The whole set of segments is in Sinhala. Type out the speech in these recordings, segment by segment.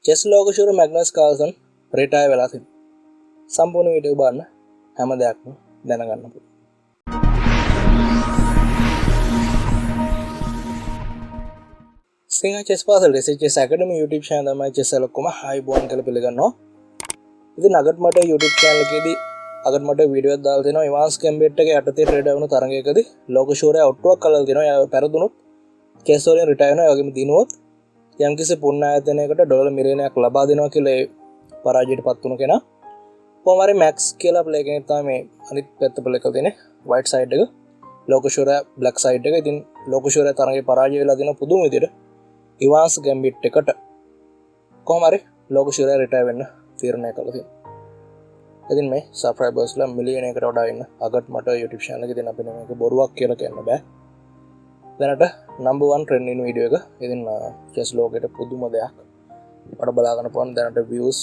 චෙස් ලෝකශූර මැග්නස් කාල්සන් රිටයර් වෙලා තිබෙනවා. සම්පූර්ණ වීඩියෝ බලන්න හැම දෙයක්ම දැනගන්න පුළුවන්. සිංහ චෙස් පාසල් රිසර්ච් ඇකඩමි YouTube channel තමයි චෙස් වල හයිබෝන් කියලා පිළිගන්නවා. ඉතින් අගට මට YouTube channel එකේදී අගට මට වීඩියෝ එකක් දාලා දෙනවා. ඉවාන්ස් කැම්බෙට් එකේ යටතේ ට්‍රේඩ් වුණු තරගයකදී ලෝකශූරයා ඔට්ටුවක් කළා දෙනවා. එයා පෙරදුනොත් චෙස් වලින් රිටයර් වෙනවා. ඒ වගේම දිනුවොත් යම්කිසි පුන්න ආයතනයකට ඩොලර් මිලියනයක් ලබා දෙනවා කියලා ඒ පරාජයට පත් වුණු කෙනා. කොහොම හරි මැක්ස් කියලා ප්ලේ කෙනෙක් තමයි මේ අනිත් පැත්ත ප්ලේ කරලා තියෙන්නේ. වයිට් සයිඩ් එක. ලෝකශූරයා බ්ලැක් සයිඩ් එක. ඉතින් ලෝකශූරයා තරගයේ පරාජය වෙලා දෙන පුදුම විදියට ඉවාන්ස් ගැම්බිට් එකට කොහොම හරි ලෝකශූරයා රිටයර් වෙන්න තීරණය කළා තියෙනවා. ඉතින් මේ සබ්ස්ක්‍රයිබර්ස්ලා මිලියනයකට වඩා ඉන්න අගට මට YouTube channel එකේ දෙන අපිට මේක බොරුවක් කියලා කියන්න බෑ. දැනට number 1 trending වීඩියෝ එක. ඉතින් chess ලෝකෙට පුදුම දෙයක්. අපට බලා ගන්න පුළුවන් දැනට views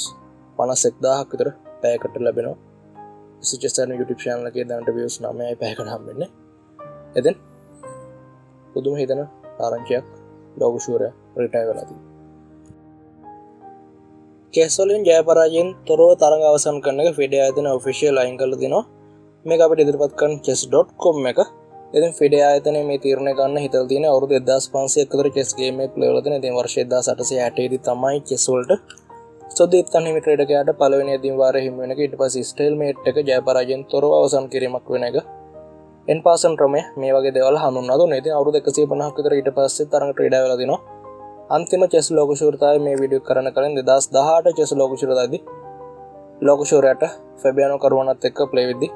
51000ක් විතර පැයකට ලැබෙනවා. chess YouTube channel එකේ දැනට views 9යි පැයකට හම්බෙන්නේ. ඉතින් පුදුම හිතන ආරංචියක් ලෝකශූරයා රිටයර් වෙලා තියෙනවා. chess වලින් ජය පරාජයෙන් තොරව තරඟ අවසන් කරන එක FIDE ආයතන ඔෆිෂියල් අයින් කරලා දෙනවා. මේක අපිට ඉදිරිපත් කරන chess.com එක. ඉතින් FIDE ආයතනයේ මේ තීරණය ගන්න හිතලා තියෙන අවුරුදු 1500ක් විතර chess game එක ප්ලේ වෙලා තියෙන. ඉතින් වර්ෂ 1860 දී තමයි chess වලට සොදීප්තන් හිමි ක්‍රීඩකයාට පළවෙනි දින වාරයේ හිමි වෙන එක. ඊට පස්සේ ස්ටේල්මේට් එක ජය පරාජයෙන් තොරව අවසන් කිරීමක් වෙන එක. එන් පාසන් ක්‍රමය මේ වගේ දේවල් හඳුන්වලා දුන්නා. ඉතින් අවුරුදු 150ක් විතර ඊට පස්සේ තරඟ ක්‍රීඩා වෙලා දිනවා. අන්තිම chess ලෝකශූරතාවය මේ වීඩියෝ කරන කලින් 2018 chess ලෝකශූරතාවේදී ලෝකශූරයාට ෆැබියානෝ කරුවනත් එක්ක ප්ලේ වෙද්දී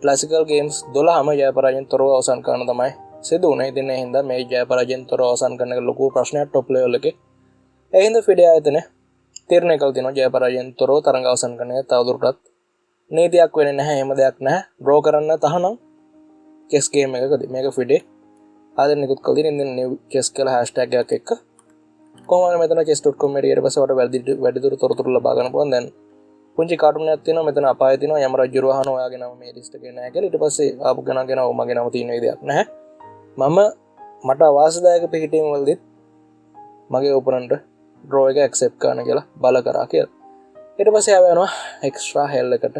ක්ලාසිකල් ගේම්ස් 12ම ජය පරාජයෙන් තොරව අවසන් කරන තමයි සිදු වුණේ. ඉතින් ඒ හින්දා මේ ජය පරාජයෙන් තොරව අවසන් කරන එක ලොකු ප්‍රශ්නයක් টොප් ලෙවල් එකේ. ඒ හින්දා FIDE ආයතනය තීරණය කළ තියෙනවා ජය පරාජයෙන් තොරව තරඟ අවසන් කරන එක තවදුරටත් නීතියක් වෙන්නේ නැහැ. එහෙම දෙයක් නැහැ. ඩ්‍රෝ කරන්න තහනම් chess game එකකදී මේක FIDE ආදෙන් නිකුත් කළ තියෙන ඉතින් new chess කියලා hashtag එකක් එක්ක කොහොමද මෙතන chess.com එකේ ඊට පස්සේ ඔයාලට වැඩිදුර තොරතුරු ලබා ගන්න පුළුවන්. දැන් පුංචි කාටුන් එකක් තියෙනවා. මෙතන අපාය තියෙනවා. යම රජු රහන ඔයාගේ නම මේ ලිස්ට් එකේ නැහැ කියලා. ඊට පස්සේ ආපු ගණන් මගේ නම තියෙන විදියක් නැහැ. මට අවාසිදායක පිහිටීම් වලදී මගේ ඔපොනන්ට් ඩ්‍රෝ එක ඇක්සෙප්ට් කරන්න කියලා බල කරා කියලා. ඊට පස්සේ ආව යනවා එක්ස්ට්‍රා හෙල් එකට.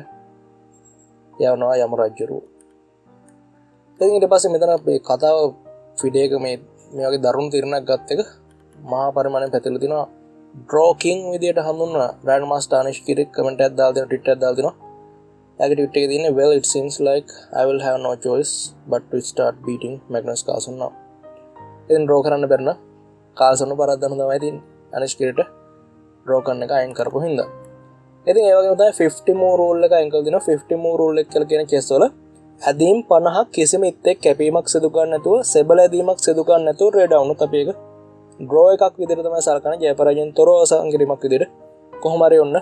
යවනවා යම රජු. ඉතින් ඊට පස්සේ මෙතන මේ කතාව FIDE එක මේ වගේ දරුණු තීරණයක් ගත්ත එක මහා පරිමාණයෙන් පැතිරලා තිනවා. ඩ්‍රෝ කිං විදියට හඳුන්වන ග්‍රෑන්ඩ් මාස්ටර් අනිෂ් කිරික් කමෙන්ට් එකක් දාලා දෙනවා, ට්විට් එකක් දාලා දෙනවා. එයාගේ ට්විට් එකේ තියෙන්නේ well it seems like I will have no choice but to start beating Magnus Carlsen now. ඉතින් ඩ්‍රෝ කරන්න බැරි නම් කාල්සන් පරද්දන්න තමයි තියෙන්නේ. අනිෂ් කිරිට ඩ්‍රෝ කරන එක අයින් කරපු හින්දා. ඉතින් ඒ වගේම තමයි 50 move rule එක අයින් කරලා දෙනවා. 50 move rule එක කියලා කියන chess වල ඇදීම් 50ක් කිසිම ඉත්තෙක් කැපීමක් සිදු කරන්න නැතුව සෙබළ ඇදීමක් සිදු කරන්න නැතුව රෙඩ් වුණොත් අපි ඒක ඩ්‍රෝ එකක් විදිහට තමයි සලකන්නේ. ජය පරාජයෙන් තොරව අවසන් කිරීමක් විදිහට කොහොම හරි ඔන්න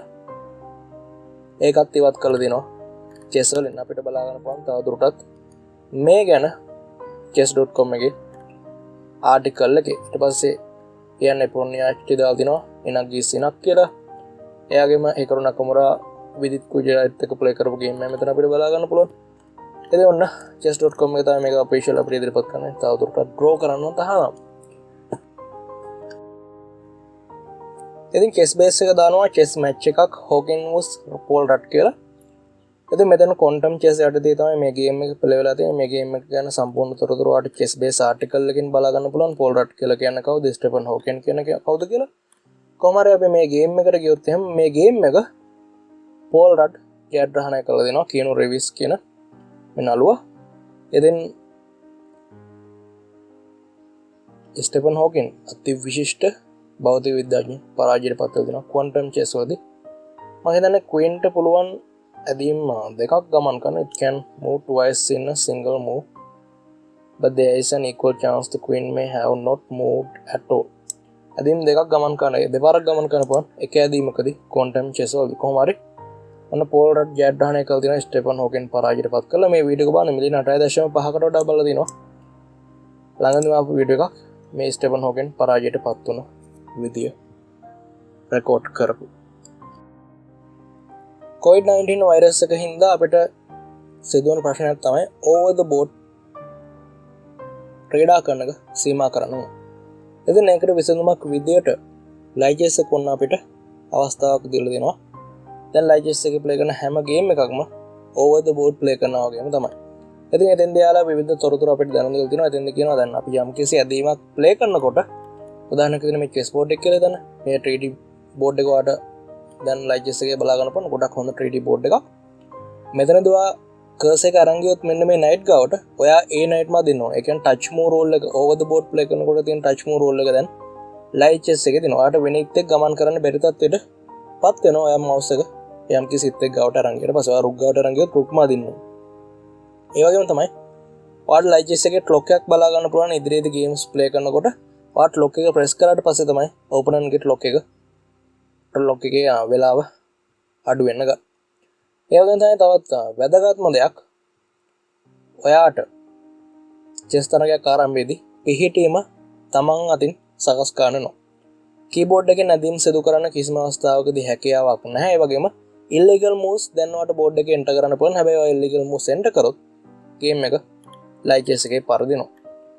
ඒකත් ඉවත් කරලා දෙනවා chess වලින්. අපිට බලා ගන්න පුළුවන් තවදුරටත් මේ ගැන chess.com එකේ ආටිකල් එකේ. ඊට පස්සේ කියන්නේ පොන්නියාච්චි දාලා දිනවා එනක් ගිස්සිනක් කියලා. එයාගේම ඒකරු නකමුරා විදිත් කුජරාත් එක්ක ප්ලේ කරපු ගේම් එක මෙතන අපිට බලා ගන්න පුළුවන්. ඉතින් ඔන්න chess.com එකේ තමයි මේක ඔෆිෂියල් අපිට ඉදිරිපත් කරන්නේ. තවදුරටත් ඩ්‍රෝ කරන්න තහනම්. ඉතින් chess base එක දානවා chess match එකක් හොකින් වුස් පෝල් රට් කියලා. ඉතින් මෙතන quantum chess යටතේ තමයි මේ ගේම් එක ප්ලේ වෙලා තියෙන්නේ. මේ ගේම් එක ගැන සම්පූර්ණ තොරතුරු ඔයාලට chess base ආටිකල් එකකින් බලා ගන්න පුළුවන්. පෝල් රට් කියලා කියන්නේ කවුද? ස්ටෙෆන් හොකින් කියන කවුද කියලා. කොහොම හරි අපි මේ ගේම් එකට ගියොත් එහෙනම් මේ ගේම් එක පෝල් රට් ජයග්‍රහණය කළා දෙනවා කියනු රෙවිස් කියන මේ නළුවා. ඉතින් ස්ටෙෆන් හොකින් අති විශිෂ්ට භෞතික විද්‍යාඥ පරාජයට පත් වෙනවා ක්වොන්ටම් චෙස් වලදී. මම හිතන්නේ ක්වීන්ට පුළුවන් ඇදීම් දෙකක් ගමන් කරන්න. it can move twice in a single move but there is an equal chance the queen may have not moved at all. ඇදීම් දෙකක් ගමන් කරන දෙපාරක් ගමන් කරන පුළුවන් එක ඇදීමකදී ක්වොන්ටම් චෙස් වලදී. කොහොම හරි ඔන්න පෝල් රට් ජයග්‍රහණය කළ තියෙනවා ස්ටෙෆන් හොකින් පරාජයට පත් කළා. මේ වීඩියෝ එක බලන්න මිලියන 8.5කට වඩා බලලා තිනවා. ළඟදීම ආපු වීඩියෝ එකක් මේ ස්ටෙෆන් හොකින් පරාජයට පත් වුණා විදිය රෙකෝඩ් කරපු. COVID-19 වෛරස් එක හින්දා අපිට සිදුවන ප්‍රශ්නයක් තමයි over the board ක්‍රීඩා කරන එක සීමා කරනවා. ඉතින් ඒකට විසඳුමක් විදියට ලයිචෙස් එක ඔන්න අපිට අවස්ථාවක් දීලා දෙනවා. දැන් ලයිචෙස් එකේ ප්ලේ කරන හැම ගේම් එකක්ම ඕවර් ද බෝඩ් ප්ලේ කරනවා වගේම තමයි. ඉතින් එතෙන්දී යාලා විවිධ තොරතුරු අපිට දැනුම් දීලා තිනවා. එතෙන්දී කියනවා දැන් අපි යම් කිසි ඇදීමක් ප්ලේ කරනකොට උදාහරණයක් විදිහට මේ chess board එක කියලා දාන්න. මේ 3D board එක වාට දැන් ලයිචෙස් එකේ බලා ගන්න පුළුවන් ගොඩක් හොඳ 3D board එකක්. මෙතනදී ඔයා කර්සර් එක අරන් ගියොත් මෙන්න මේ night ගාවට ඔයා ඒ night මා දෙන්න ඕන. ඒ කියන්නේ touch move roll එක over the board play කරනකොට තියෙන touch move roll එක දැන් ලයිචෙස් එකේ දෙනවා. ඔයාට වෙන එකෙක් ගමන් කරන්න බැරි තත්ත්වෙටපත් වෙනවා. ඔයා mouse එක යම් කිසි සිත් එක ගාවට අරන් ගියට පස්සේ ඔයා රුක් ගාවට අරන් ගියොත් රුක් මා දෙන්න ඕන. ඒ වගේම තමයි ඔයාට ලයිචෙස් එකේ ක්ලොක් එකක් බලා ගන්න පුළුවන් ඉදිරියේදී ගේම්ස් ප්ලේ කරනකොට ඔයාට ක්ලොක් එක ප්‍රෙස් කරාට පස්සේ තමයි ඕපනන්ට්ගේ ක්ලොක් එකේ වෙලාව අඩු වෙන්න ගන්න. ඒ වගේම තමයි තවත් වැදගත්ම දෙයක් ඔයාට චෙස් තරගයක් ආරම්භයේදී පිහිටීම තමන් අතින් සකස් කරනවා. කීබෝඩ් එකේ නැදීම් සිදු කරන්න කිසිම අවස්ථාවකදී හැකියාවක් නැහැ. ඒ වගේම illegal moves දැන් ඔයාට බෝඩ් එකේ එන්ටර් කරන්න පුළුවන්. හැබැයි ඔය illegal moves එන්ටර් කරොත් ගේම් එක ලයිචෙස් එකේ පරදිනවා.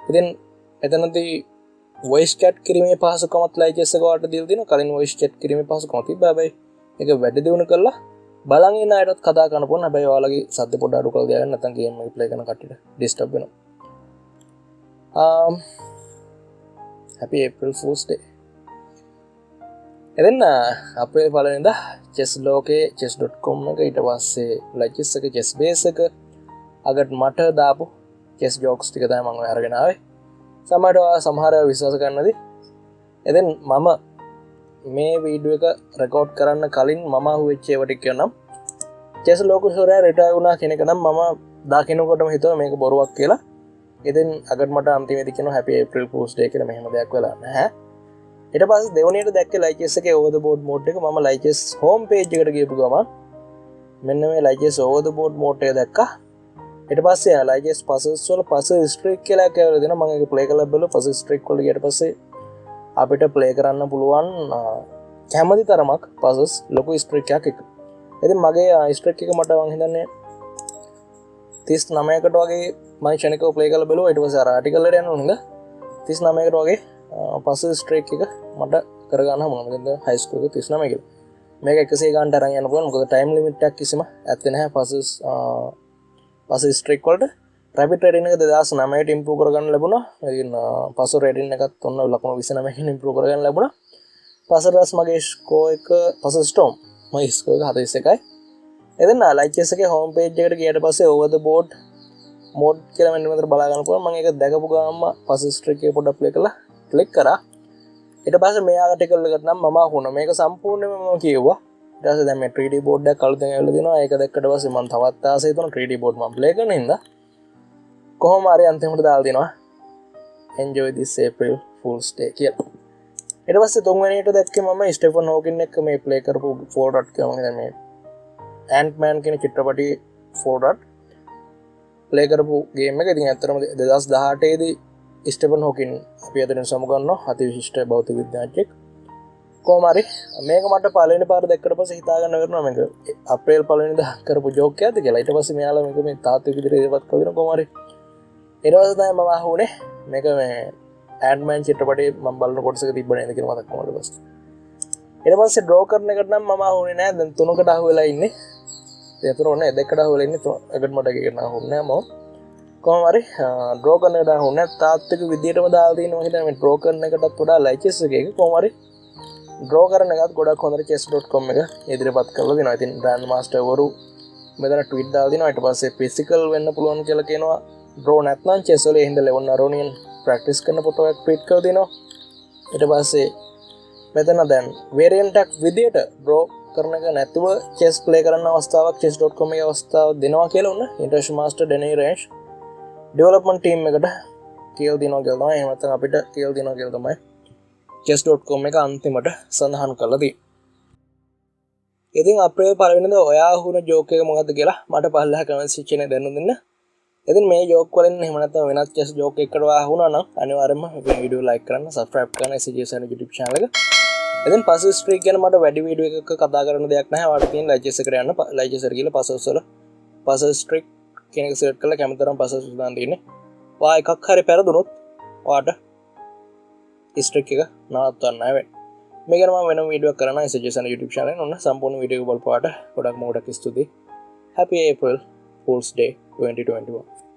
ඉතින් එතනදී voice chat කිරීමේ පහසුකමත් ලයිචෙස් එක ඔයාලට දීලා දෙනවා. කලින් voice chat කිරීමේ පහසුකම තිබ්බා. හැබැයි ඒක වැඩි දියුණු කරලා බලන් ඉන්න අයටත් කතා කරන්න පුළුවන්. හැබැයි ඔයාලගේ සද්ද පොඩ්ඩක් අඩු කරලා තියාගන්න නැත්නම් ගේම් එක ප්ලේ කරන කට්ටියට ඩිස්ටර්බ් වෙනවා. Happy April Fool's Day. එතන අපේ පළවෙනිදා chess ලෝකේ chess.com එක ඊට පස්සේ ලයිචෙස් එක chess base එක අගට මට දාපු chess jokes ටික තමයි මම අරගෙන ආවේ. සමහර අය විශ්වාස කරන්නදී එතෙන් මම මේ වීඩියෝ එක රෙකෝඩ් කරන්න කලින් මම අහුවෙච්ච ඒවා ටික කියන්නම්. chess ලෝකේශ්වරයා රිටයර් වුණා කියන එක නම් මම දකින්නකොටම හිතුවා මේක බොරුවක් කියලා. ඉතින් අගට මට අන්තිමේදී කියනවා Happy April Fool's Day කියලා. මෙහෙම දෙයක් වෙලා නැහැ. ඊට පස්සේ දෙවනියට දැක්කේ ලයිචෙස් එකේ over the board mode එක. මම ලයිචෙස් home page එකට ගියපු ගමන් මෙන්න මේ ලයිචෙස් over the board mode එක දැක්කා. ඊට පස්සේ ලයිචෙස් puzzles වල puzzle streak කියලා කියලා දෙනවා. මම ඒක play කරලා බලුවා. puzzle streak වල ගියට පස්සේ අපිට play කරන්න පුළුවන් කැමති තරමක් puzzles ලොකු streak එකක් එක. ඉතින් මගේ streak එක මට මං හිතන්නේ 39කට වගේ මම ෂණිකව play කරලා බලුවා. ඊට පස්සේ අර article එකට යනවා නේද 39කට වගේ puzzle streak එක මට කරගන්න හම්බුණා. මොකද high score එක 39 කියලා. මේක 100 ගන්නට අරන් යන්න පුළුවන්. මොකද time limit එකක් කිසිම ඇත්තේ නැහැ puzzle streak වලට. rapid rating එක 2009ට improve කරගන්න ලැබුණා. ඉතින් puzzle rating එකත් ඔන්න ලකුණු 29කින් improve කරගන්න ලැබුණා. puzzle රස් මගේ score එක puzzle storm මගේ score එක 41යි. එතන ලයිචෙස් එකේ home page එකට ගියට පස්සේ over the board mode කියලා මෙන්න මෙතන බලා ගන්න පුළුවන්. මම ඒක දැකපු ගාම puzzle streak එක පොඩ්ඩක් play කරලා ක්ලික් කරා. ඊට පස්සේ මේ ආටිකල් එකට නම් මම අහුණා. මේක සම්පූර්ණයෙන්ම මම කියෙව්වා. ඊට පස්සේ දැන් මේ 3D board එකක් අලුතෙන් ඇවිල්ලා දිනවා. ඒක දැක්කට පස්සේ මම තවත් ආසයි තුන 3D board මම play කරන හින්දා කොහොම හරි අන්තිමට දාලා දිනවා. enjoy this April Fool's Day කියලා. ඊට පස්සේ තුන්වෙනියට දැක්කේ මම ස්ටෙෆන් හොකින් එක්ක මේ play කරපු ෆෝල්ඩර් කියලා මම මේ Ant-Man කියන චිත්‍රපටයේ ෆෝල්ඩර් play කරපු game එක. ඉතින් ඇත්තටම 2018 දී ස්ටෙෆන් හොකින් අපි අතරින් සමුගන්නවා. අති විශිෂ්ට භෞතික විද්‍යාඥයෙක්. කොහොම හරි මේක මට පළවෙනි පාර දැක්කට පස්සේ හිතා ගන්න වෙනවා මේක අප්‍රේල් පළවෙනිදා කරපු ජෝක් එකක්ද කියලා. ඊට පස්සේ මෙයාලා මේක මේ තාත්වික විදිහට ඉදපත් කරගෙන කොහොම හරි ඊට පස්සේ තමයි මම අහුනේ මේක මේ Ant-Man චිත්‍රපටයේ මම බලන කොටසක තිබ්බ නේද කියලා මතක් වුණා ඊට පස්සේ. ඊට පස්සේ ඩ්‍රෝ කරන එකට නම් මම අහුනේ නෑ. දැන් තුනකට අහු වෙලා ඉන්නේ. ඒ තුන ඕනේ දෙකකට අහු වෙලා ඉන්නේ. එකට මට එකකට අහුන්නේ නෑ මම. කොහොම හරි ඩ්‍රෝ කරන එකට අහුන්නේ තාත්වික විදිහටම දාලා තිනවා. හිතන්නේ මේ ඩ්‍රෝ කරන එකටත් වඩා ලයිචෙස් එකේ කොහොම හරි ඩ්‍රෝ කරන එකත් ගොඩක් හොඳට chess.com එක ඉදිරිපත් කරලා දෙනවා. ඉතින් ග්‍රෑන්ඩ් මාස්ටර් වරු මෙතන ට්වීට් දාලා දෙනවා. ඊට පස්සේ ෆිසිකල් වෙන්න පුළුවන් කියලා කියනවා. ඩ්‍රෝ නැත්නම් chess වල හින්දා ලෙවන් අරෝනියන් ප්‍රැක්ටිස් කරන ෆොටෝ එකක් ට්වීට් කරලා දෙනවා. ඊට පස්සේ මෙතන දැන් වේරියන්ට් එකක් විදියට ඩ්‍රෝ කරන එක නැතිව chess play කරන්න අවස්ථාවක් chess.com එකේ අවස්ථාව දෙනවා කියලා උන්න international master Denis Range development team එකට කියලා දෙනවා කියලා තමයි. එහෙම නැත්නම් අපිට කියලා දෙනවා කියලා තමයි chess.com එක අන්තිමට සඳහන් කරලා තියෙන්නේ. ඉතින් අප්‍රේල් පළවෙනිදා ඔයා අහුන ජෝක් එක මොකද්ද කියලා මට පහළලා කමෙන්ට් සෙක්ෂන් එකේ දැනුම් දෙන්න. ඉතින් මේ ජෝක් වලින් එහෙම නැත්නම් වෙනත් chess ජෝක් එකකට අහුණා නම් අනිවාර්යයෙන්ම මේ වීඩියෝ ලයික් කරන්න, subscribe කරන්න SJSN YouTube channel එක. ඉතින් puzzle streak ගැන මට වැඩි වීඩියෝ එකක කතා කරන්න දෙයක් නැහැ. ඔයාලට තියෙන ලයිචෙස් එකට යන්න. ලයිචෙස් එකට ගිහලා puzzles වල puzzle streak කියන එක select කරලා කැමති තරම් puzzles දාන්න තියෙන්නේ. ඔයා එකක් හරි පෙරදුනොත් ඔයාට ස්ට්‍රික් එක නවත්වන්න නැහැ වෙන්නේ. මේකම වෙන වීඩියෝ කරන සජෙෂන් YouTube channel ඔන්න සම්පූර්ණ වීඩියෝ බලපුවාට ගොඩක් ස්තුතියි. Happy April Fool's Day 2021.